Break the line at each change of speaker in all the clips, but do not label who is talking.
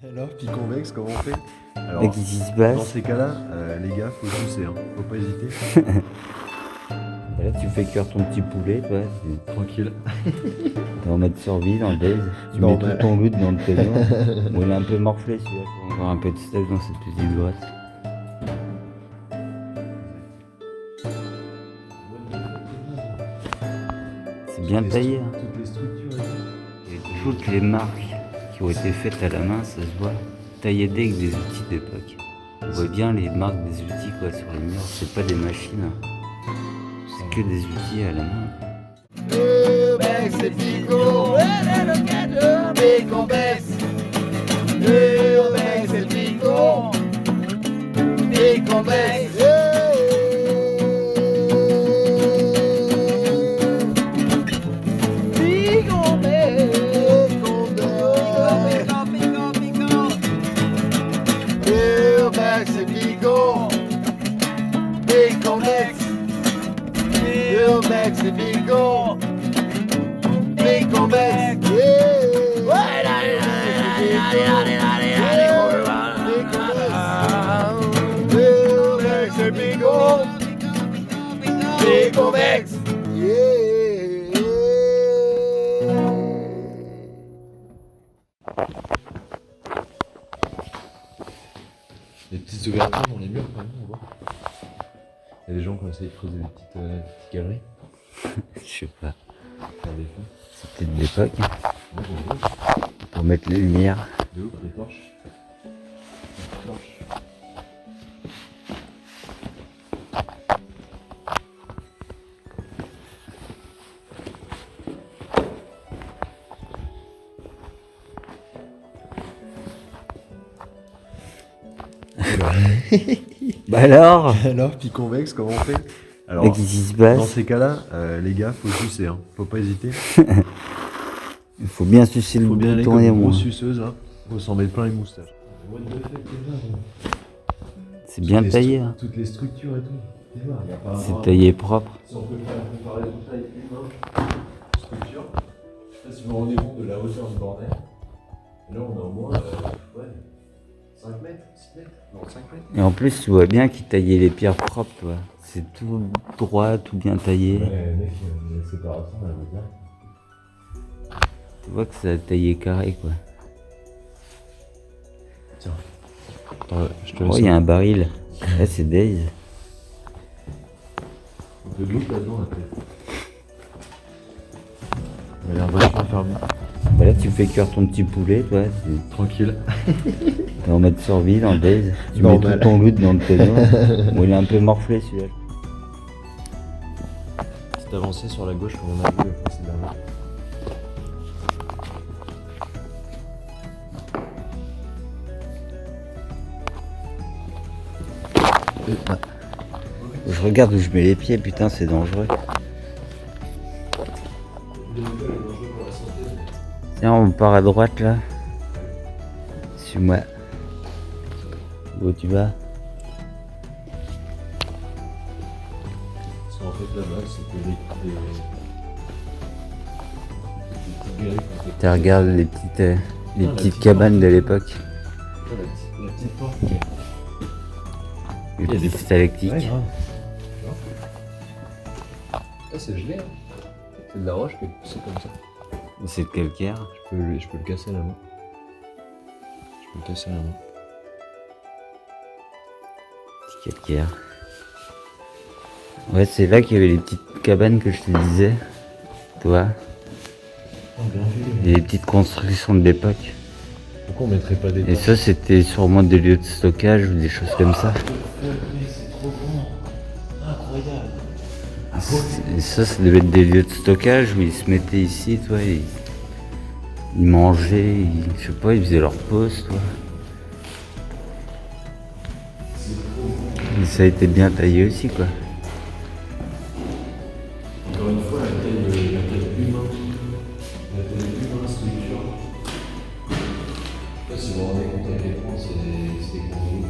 Alors, puis convexe, comment on fait? Alors,
Mais qu'est-ce qui se
dans
passe?
ces cas-là, les gars, faut pousser, hein. Faut pas hésiter.
Là, tu fais cuire ton petit poulet, toi.
Tranquille.
T'es en mode survie dans le base. Tu
Non,
mets
mais-
tout ton loot dans le tonneau. Bon, il est un peu morflé celui-là. Faut encore un peu de stuff dans cette petite boîte. C'est bien taillé. Hein.
Toutes les structures et tout.
Et toutes les marques qui ont été faites à la main, ça se voit. Tailladé avec des outils d'époque. On voit bien les marques des outils quoi, sur les murs. C'est pas des machines. Hein. C'est que des outils à la main.
Mexico, big convex. Mexico, big convex. Big convex, Mexico, big convex. Mexico, big convex. Mexico, big convex.
Des petites ouvertures dans les murs, quand même, on voit. Il y a des gens qui ont essayé de creuser des petites galeries.
Je sais pas.
Faire des fonds.
C'est peut-être de l'époque.
Moi, j'aime bien.
Pour mettre les lumières.
De ouf, des torches. Des torches.
Bah alors?
Alors, puis convexe, comment on fait? Alors,
Mais qu'est-ce qui se
dans
passe?
ces cas-là, les gars, faut sucer, hein. Faut pas hésiter.
Il faut bien sucer le
Faut bien aller
bouton
comme
et
une
moi.
grosse suceuse, là. Faut s'en mettre plein les moustaches.
C'est bien taillé. Hein.
Toutes les structures et tout.
C'est taillé propre.
Si on peut faire une comparaison taille humain, structure, je sais pas si vous vous rendez compte de la hauteur du bordel. Et là, on a au moins 5 mètres, 6 mètres, non 5 mètres.
Et en plus, tu vois bien qu'il taillait les pierres propres, toi. C'est tout droit, tout bien taillé.
Mec, la séparation, elle veut bien.
Tu vois que ça a taillé carré, quoi.
Tiens. Je te
Oh,
laisse.
il y a un baril. Là, c'est Days.
Un peu de l'eau là-dedans, la tête. Il a l'air vachement fermé.
Bah là, tu fais cuire ton petit poulet, toi.
Tranquille.
T'es en mode survie dans le Days. Tu
Normal.
mets tout ton loot dans le tonneau. Bon, il est un peu morflé, celui-là.
C'est avancé sur la gauche comme on a vu précédemment.
Je regarde où je mets les pieds, putain, c'est dangereux. Tiens, on part à droite, là. Suis-moi. Où tu vas?
Parce qu'en fait là-bas, c'était des petites galeries qu'on fait.
Tu regardes les
La
petites
petite
cabanes de l'époque.
La petite porte.
Les
Il y a des
petites stalactites.
Ouais, grave. Tu vois. Ah, c'est gelé, hein. C'est de la roche qui est poussée comme ça.
C'est de calcaire.
Je peux le casser à la main. Je peux le casser à la main.
Petit calcaire. Ouais, c'est là qu'il y avait les petites cabanes que je te disais. Toi. Et les petites constructions de l'époque.
Pourquoi on mettrait pas des
Et
torches?
ça, c'était sûrement des lieux de stockage ou des choses comme ça.
C'est trop grand. Incroyable.
Et ça devait être des lieux de stockage où ils se mettaient ici, toi. Ils mangeaient, je sais pas, ils faisaient leur pause, toi. Et ça a été bien taillé aussi, quoi.
Encore une fois, la taille humaine. La taille humaine structure. Je sais pas si vous vous rendez compte à quel point c'est gros.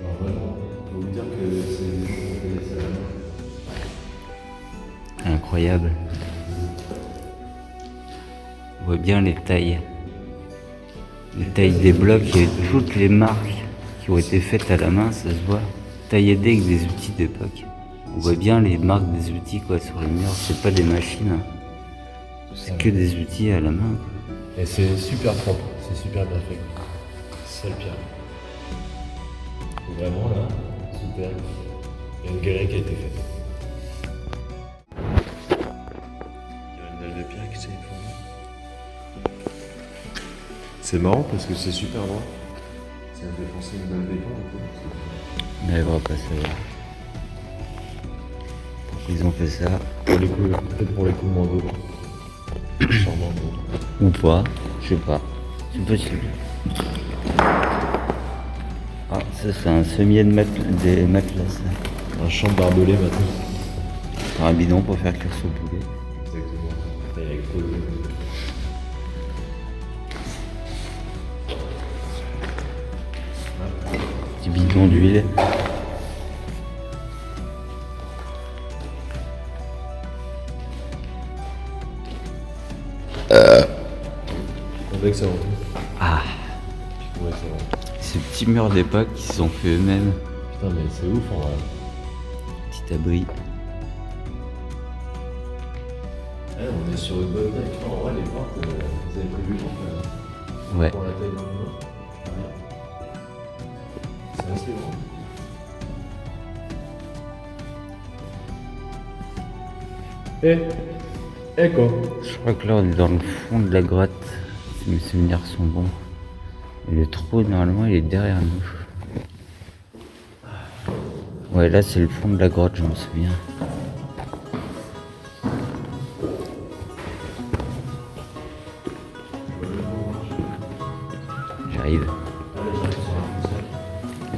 Alors vraiment, je peux vous dire que c'est des gens qui ont fait ça à la main.
Incroyable. On voit bien les tailles. La taille des blocs, il y a toutes les marques qui ont été faites à la main, ça se voit. Tailladé avec des outils d'époque. On voit bien les marques des outils quoi sur les murs, c'est pas des machines. Hein. C'est que des outils à la main.
Et c'est super propre, c'est super bien fait. C'est ça le pire. Vraiment là, super. Il y a une galerie qui a été faite. Il y a une dalle de pierre qui s'est fondue. C'est marrant parce que c'est super droit. Ça me fait penser à une dalle de béton un peu.
Mais elle va pas savoir. Pourquoi ils ont fait ça?
Peut-être pour l'écoulement d'eau. Sûrement d'eau.
Ou pas, je sais pas. C'est possible. Ah, ça c'est un sommier des matelas. Ça.
Un champ de barbelé maintenant.
C'est un bidon pour faire cuire son poulet.
Exactement. Et avec Paul.
Petit bidon d'huile.
Avec ça.
Ah,
Ouais, c'est vrai.
ces petits murs d'époque qui se sont fait eux-mêmes.
Putain, mais c'est ouf en vrai.
Petit abri.
On est sur une bonne taille. En vrai, les portes, vous avez prévu
Ouais.
pour la taille d'un humain. C'est assez grand. Quoi?
Je crois que là on est dans le fond de la grotte. Si mes souvenirs sont bons. Et le trou normalement il est derrière nous. Ouais, là c'est le fond de la grotte, je me souviens. J'arrive.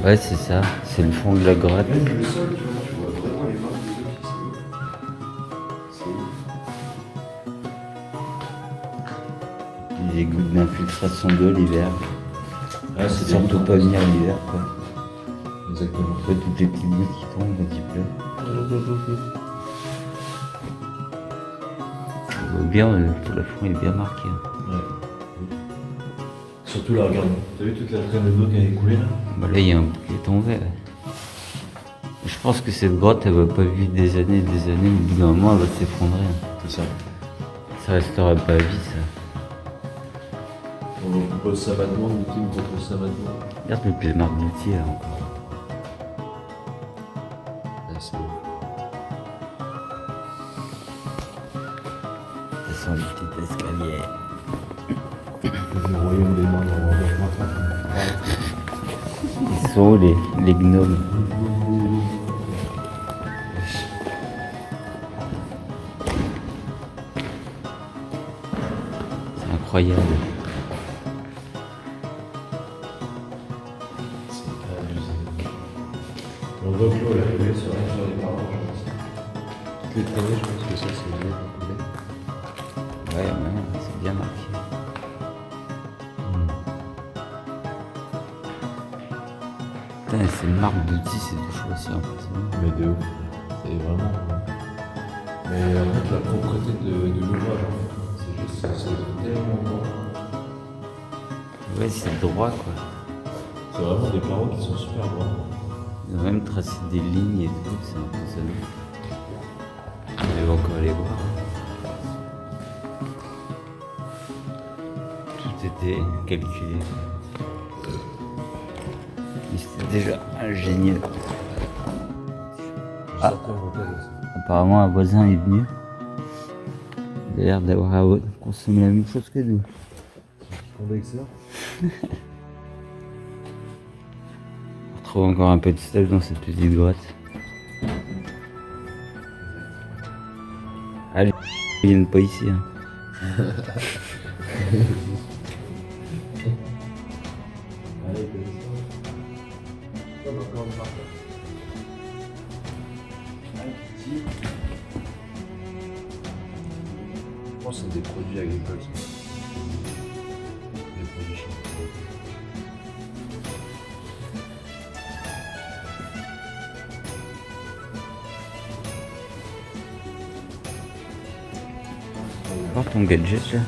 Ouais, c'est ça, c'est le fond de la grotte.
Même le sol, tu vois vraiment les marques des deux qui c'est ouf.
Les gouttes d'infiltration d'eau l'hiver.
Ah,
C'est surtout pas venir l'hiver quoi.
Exactement.
Pas toutes les petites gouttes qui tombent quand il pleut. On voit bien, le plafond est bien marqué.
Ouais. Surtout là, regarde. T'as vu toute la traîne d'eau qui a écoulé là?
Bah là, il y a un bout qui est tombé. Ouais. Je pense que cette grotte, elle va pas vivre des années et des années. Au bout d'un moment, elle va s'effondrer. Hein.
C'est ça.
Ça restera pas à vie, ça.
On propose Samadement, le team propose Samadement.
Regarde toutes les marques d'outils là encore.
Ah, c'est ouf.
Ça sent le petit escalier.
Le royaume des morts dans Warcraft 3.
Ils sont où les gnomes? C'est incroyable.
C'est pas abusé. On voit que l'eau, elle a coulé sur les parents, je pense. Toutes les traînées, je pense que ça, c'est l'eau qui a coulé.
Ouais, c'est bien marqué. Putain, ces marques d'outils, c'est toujours aussi impressionnant.
Mais de ouf. C'est vraiment. Mais en fait, la propreté de l'ouvrage, en fait, c'est juste, c'est tellement droit.
Ouais, c'est droit quoi.
C'est vraiment des carreaux qui sont super droits.
Ils ont même tracé des lignes et tout, c'est impressionnant. On va encore aller voir. Tout était calculé. Et c'était déjà ingénieux. Ah. Apparemment, un voisin est venu. Il a l'air d'avoir consommé la même chose que nous.
Convexeur.
On retrouve encore un peu de sel dans cette petite grotte. Allez, ils viennent pas ici. Hein.
Allez, encore une marque. Je pense que c'est des produits agricoles. Ça. Des produits chimiques.
Voir ton gadget là.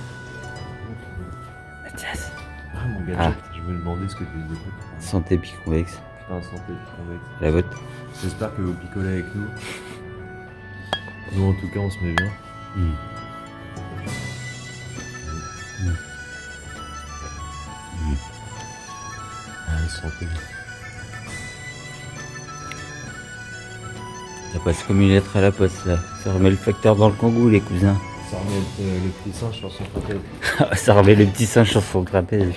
Mathias.
Ah, mon gadget.
Ah
me demandais ce que tu écoutes.
Santé Piconvex.
Putain, santé, Piconvex.
La vôtre.
J'espère que vous picolez avec nous. Nous, en tout cas, on se met bien. Ah, santé.
Ça passe comme une lettre à la poste là. Ça remet le facteur dans le kangou les cousins.
Ça remet le petit singe sur son fauteuil.
Ça remet le petit singe sur son trapèze.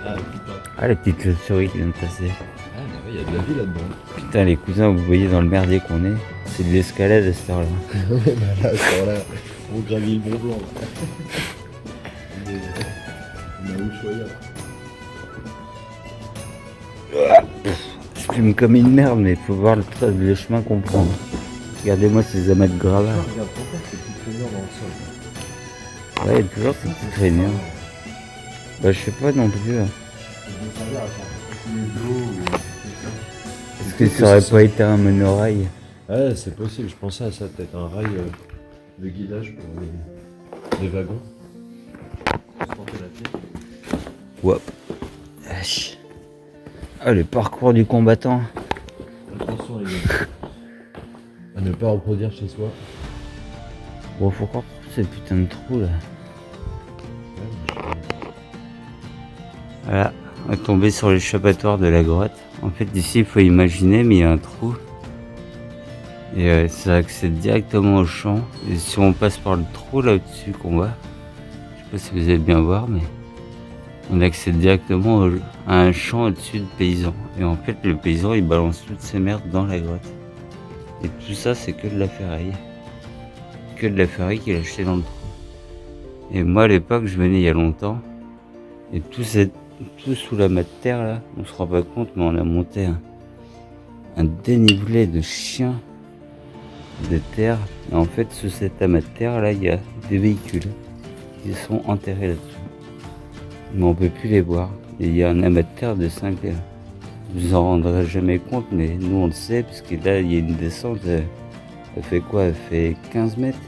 Ah, putain.
Ah la petite chauve-souris qui vient de passer.
Ah, mais il y a de la vie là-dedans.
Putain les cousins, vous voyez dans le merdier qu'on est. C'est de l'escalade à cette heure-là.
Ouais, bah là, ça, là, on gravit le Mont Blanc. On a Ushuaïa.
Je fume comme une merde mais faut voir le chemin qu'on prend. Regardez-moi ces amas de gravats.
Regarde, pourquoi ces petites traîneurs dans le sol?
Ouais, il y a toujours ces petites traîneurs. Bah je sais pas non plus. Hein. Est-ce que ça aurait pas été un monorail?
Ouais, c'est possible, je pensais à ça, peut-être un rail de guidage pour les wagons. Transporter la pierre.
Wop. Wesh. Ah le parcours du combattant.
Attention les gars. À ne pas reproduire chez soi.
Bon faut croire que c'est putain de trou là. Voilà, on est tombé sur l'échappatoire de la grotte. En fait ici il faut imaginer mais il y a un trou. Et ça accède directement au champ. Et si on passe par le trou là au-dessus qu'on voit, je sais pas si vous allez bien voir mais on accède directement à un champ au-dessus de paysans. Et en fait le paysan il balance toutes ses merdes dans la grotte. Et tout ça c'est que de la ferraille. Que de la ferraille qu'il a acheté dans le trou. Et moi à l'époque je venais il y a longtemps. Et tout sous la mat de terre là, on se rend pas compte mais on a monté un dénivelé de chien de terre. Et en fait sous cet amas de terre là il y a des véhicules qui sont enterrés là-dessous. Mais on peut plus les voir. Et il y a un amas de terre de 5 là. Vous en rendrez jamais compte mais nous on le sait parce que là il y a une descente. Elle fait quoi? Elle fait 15 mètres.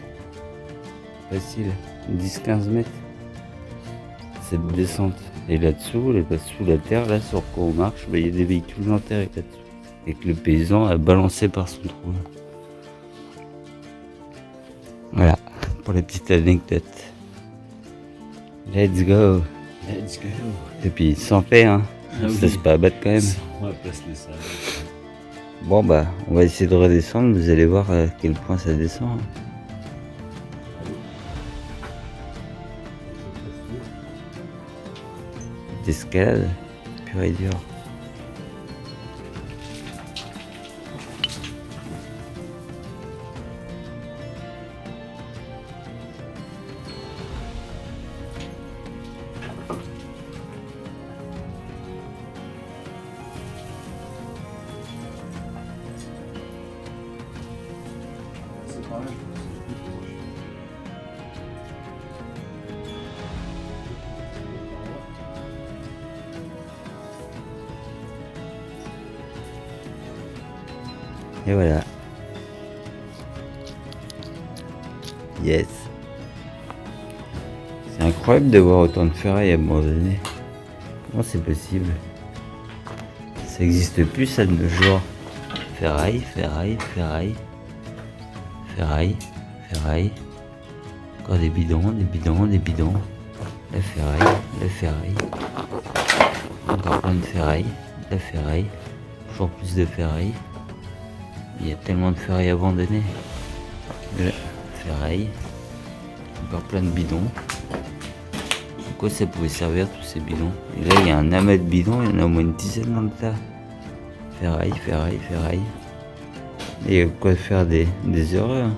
Facile. 10-15 mètres. Cette descente. Et là-dessous, sous la terre, là sur quoi on marche, il y a des véhicules enterrés là-dessous. Et que le paysan a balancé par son trou. Voilà, pour la petite anecdote. Let's go.
Let's go.
Et puis sans paix, hein.
Ah
On se
oui.
laisse pas abattre quand même.
On va pas se laisser aller.
Bon bah, on va essayer de redescendre, vous allez voir à quel point ça descend. Hein. D'escalade, pure et dure.
C'est pareil, je pense que c'est plus proche.
Et voilà. Yes. C'est incroyable de voir autant de ferraille abandonnées. Comment c'est possible? Ça existe plus ça de nos jours. Ferraille, ferraille, ferraille. Ferraille, ferraille. Encore des bidons, des bidons, des bidons. La ferraille, la ferraille. Encore plein de ferraille, la ferraille. Toujours plus de ferraille. Il y a tellement de ferraille abandonnées. Voilà, ferraille. Encore plein de bidons. À quoi ça pouvait servir tous ces bidons? Et là il y a un amas de bidons, il y en a au moins une dizaine dans le tas. Ferraille, ferraille, ferraille. Et il y a quoi faire des heureux. Hein.